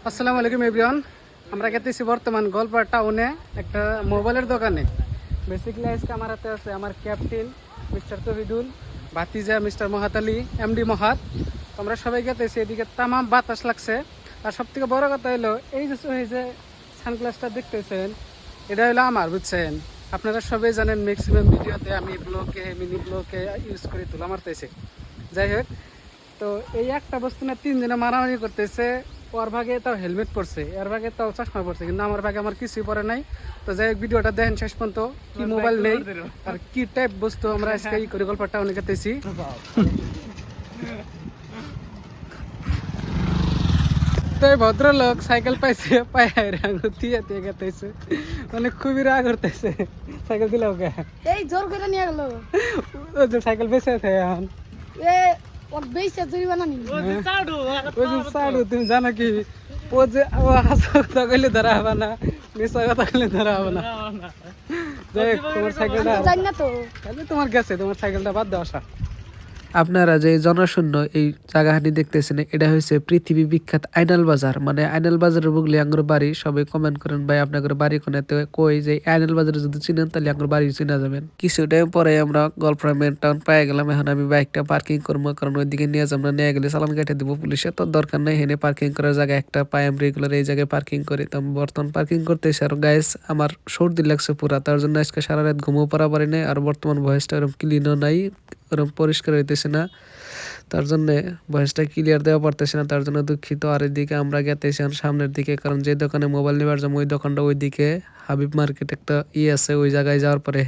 আসসালামু আলাইকুম এভরিওয়ান। আমরা গেতেছি বর্তমান গোলপাড়া টাউনে একটা মোবাইলের দোকানে। বেসিক্যালি আজকে আমার হাতে আছে আমার ক্যাপ্টেন মিস্টার তহিদুল, ভাতিজা মিস্টার মহাত আলী, এমডি মহাত। আমরা সবাই গেতেছি, এদিকে তামাম বাতাস লাগছে। আর সব থেকে বড় কথা হলো এই যে সানগ্লাসটা দেখতেছেন, এটা হলো আমার, বুঝছেন? আপনারা সবাই জানেন ম্যাক্সিমাম ভিডিওতে আমি ব্লকে মিনি ব্লকে ইউজ করি তুলা মারতেছি। যাই হোক, তো এই একটা বস্তু না 3 দিনে মারামারি করতেছে। ওর ভাগে তাও হেলমেট পরছে, এর ভাগে তাও চশমা পরছে, কিন্তু আমার ভাগে আমার কিছুই পরে নাই। তো যাই হোক, ভিডিওটা দেখেন শেষ পর্যন্ত, কি মোবাইল নেই আর কি টাইপ বস্তু আমরা আজকে ই করে গল্পটা টাউনে গেতেছি। তো এই ভদ্রলোক সাইকেল পাইছে, পায়ে দিয়ে দিয়ে গেতেছে, মানে খুবই রাগ করতেছে। সাইকেল দিলে ওকে এই জোর করে নিয়ে গেল। ও যে সাইকেল বেঁচে আছে এখন, এ ওর বেইছে জরিমানা নিল। ওই যে সাড়ু, তুমি জানো কি ও যে ও হাসা কথা কইলে ধরা হবে না, মিশা কথা কইলে ধরা হবে না। দেখ তোমার সাইকেলটা জানি না তো, তাহলে তোমার গেছে, তোমার সাইকেলটা বাদ দাও। আসা আপনারা যে জনশূন্য এই জায়গাহানি দেখতেছেন, এটা হচ্ছে পৃথিবী বিখ্যাত আইনাল বাজার। মানে আইনাল বাজারের বুগলি আঙ্গুর বাড়ি। সবাই কমেন্ট করেন ভাই আপনাদের বাড়ি কোনে, তো কই যে আইনাল বাজারে যদি চিনেন তাহলে আঙ্গুর বাড়ি চিনা যাবেন। কিছু টাইম পরে আমরা গল্পরা মেন টাউন পেয়ে গেলাম। এখন আমি বাইকটা পার্কিং করবো, কারণ ওইদিকে নিয়ে যাবো না, নিয়ে গেলে চালান কেটে দিব পুলিশে, তো দরকার নেই। হেনে পার্কিং করার জায়গা একটা পাই, আমি রেগুলার এই জায়গায় পার্কিং করি। তো আমি বর্তমান পার্কিং করতেছি। আর গাইস আমার সর্দি লাগছে পুরা, তার জন্য আজকে সারা রাত ঘুমও পারা পারি নাই। আর বর্তমান ভয়েসটা এরকম ক্লিনও নাই, ওরকম পরিষ্কার হইতেছে না, তার জন্য ভয়েসটা ক্লিয়ার দেওয়া পারতেছে না, তার জন্য দুঃখিত। আর এদিকে আমরা গেতেছি সামনের দিকে, কারণ যে দোকানে মোবাইল নেবার যাবো ওই দোকানটা ওইদিকে হাবিব মার্কেট একটা আছে, ওই জায়গায় যাওয়ার পরে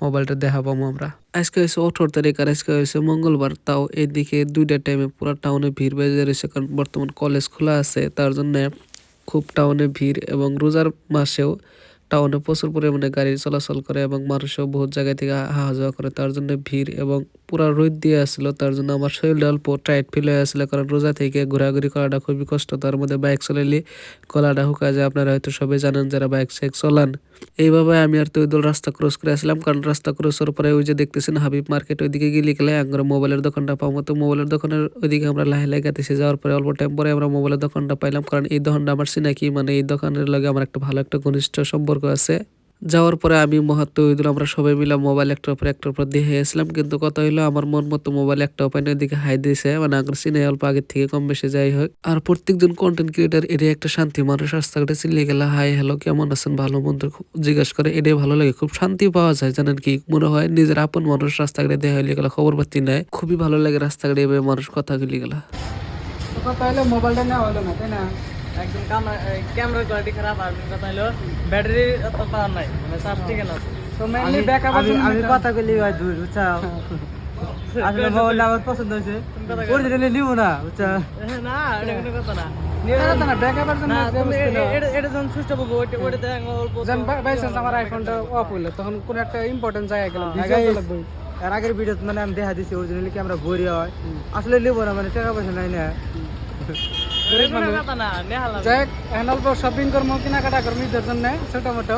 মোবাইলটা দেখাবো আমরা। আজকে হয়েছে 18 তারিখ আর আজকে হয়েছে মঙ্গলবার। তাও এদিকে 2টা টাইমে পুরো টাউনে ভিড় বেজে রয়েছে, কারণ বর্তমান কলেজ খোলা আছে, তার জন্য খুব টাউনে ভিড়। এবং রোজার মাসেও টাউনে প্রচুর পরিমাণে গাড়ি চলাচল করে এবং মানুষও বহুত জায়গা থেকে আহা যাওয়া করে, তার জন্য ভিড়। এবং পুরা রোদ দিয়ে আসছিল, তার জন্য আমার শরীরটা অল্প টাইট ফিল হয়ে আসছিল, কারণ রোজা থেকে ঘোরাঘুরি করাটা খুবই কষ্ট। তার মধ্যে বাইক চালাইলে গলাটা হুকা যায়, আপনারা হয়তো সবাই জানেন যারা বাইক সাইক চলান। এইভাবে আমি আর তৈদুল রাস্তা ক্রস করে আসলাম, কারণ রাস্তা ক্রসের পরে ওই যে দেখতেছেন হাবিব মার্কেট, ওইদিকে গেলে গেলে আমরা মোবাইলের দোকানটা পাবো। তো মোবাইলের দোকানের ওইদিকে আমরা লাহে লাহে গেতেছি। যাওয়ার পরে অল্প টাইম পরে আমরা মোবাইলের দোকানটা পাইলাম, কারণ এই দোকানটা আমার চিনাকি, মানে এই দোকানের লগে আমার একটা ভালো একটা ঘনিষ্ঠ সম্পর্ক আছে। যাওয়ার পরে আমি মহাত্ম হইল, আমরা সবাই মিলে মোবাইল একটার পর দিয়ে আসলাম। কিন্তু কথা হইলো আমার মন মতো মোবাইল একটা পাইনের দিকে হাই দিয়েছে, মানে আগ্র চিনে অল্প আগের থেকে কম বেশি যাই হোক। আর প্রত্যেকজন কন্টেন্ট ক্রিয়েটার এটাই একটা শান্তি, মানুষ রাস্তাঘাটে চিল্লে গেলে হাই হ্যালো কেমন আছেন ভালো মন্দ জিজ্ঞাসা করে, এটাই ভালো লাগে, খুব শান্তি পাওয়া যায়। জানেন কি মনে হয় নিজের আপন মানুষ রাস্তাঘাটে দেখা হইলে গেলা খবর পাতি নেয়, খুবই ভালো লাগে রাস্তাঘাটে এভাবে মানুষ কথা গেলে গেলা। কথা হলো মোবাইলটা নেওয়া হলো না, তাই না? একদম ক্যামেরার কোয়ালিটি খারাপ, আর কথা হলো ব্যাটারি অত পাওয়ার নাই, মানে চার্জ ঠিক না। তো মেইনলি ব্যাকআপ আছে। আমি কথা কইলি ভাই দূর বুঝছা, আসলে মোবাইলটা আমার পছন্দ হয়েছে, অরিজিনালি নিব না বুঝছা। না এটা কোনো কথা না, নিয়ে যাবে না ব্যাকআপের জন্য। এটা যখন সুইচ অফ হবে ওইটাতে অল্প যেন বাই চান্স আমার আইফোনটা অফ হইলো, তখন কোন একটা ইম্পর্টেন্ট জায়গায় গেলাম, লাগবে। এর আগের ভিডিও মানে আমি দেখা দিছি অরিজিনালি ক্যামেরা ভরি হয়, আসলে নিব না, মানে টাকা পয়সা নাই না। যাই হোক, এখন অল্প শপিং করবো, কেনাকাটা করবো ঈদের জন্য ছোট মোটো।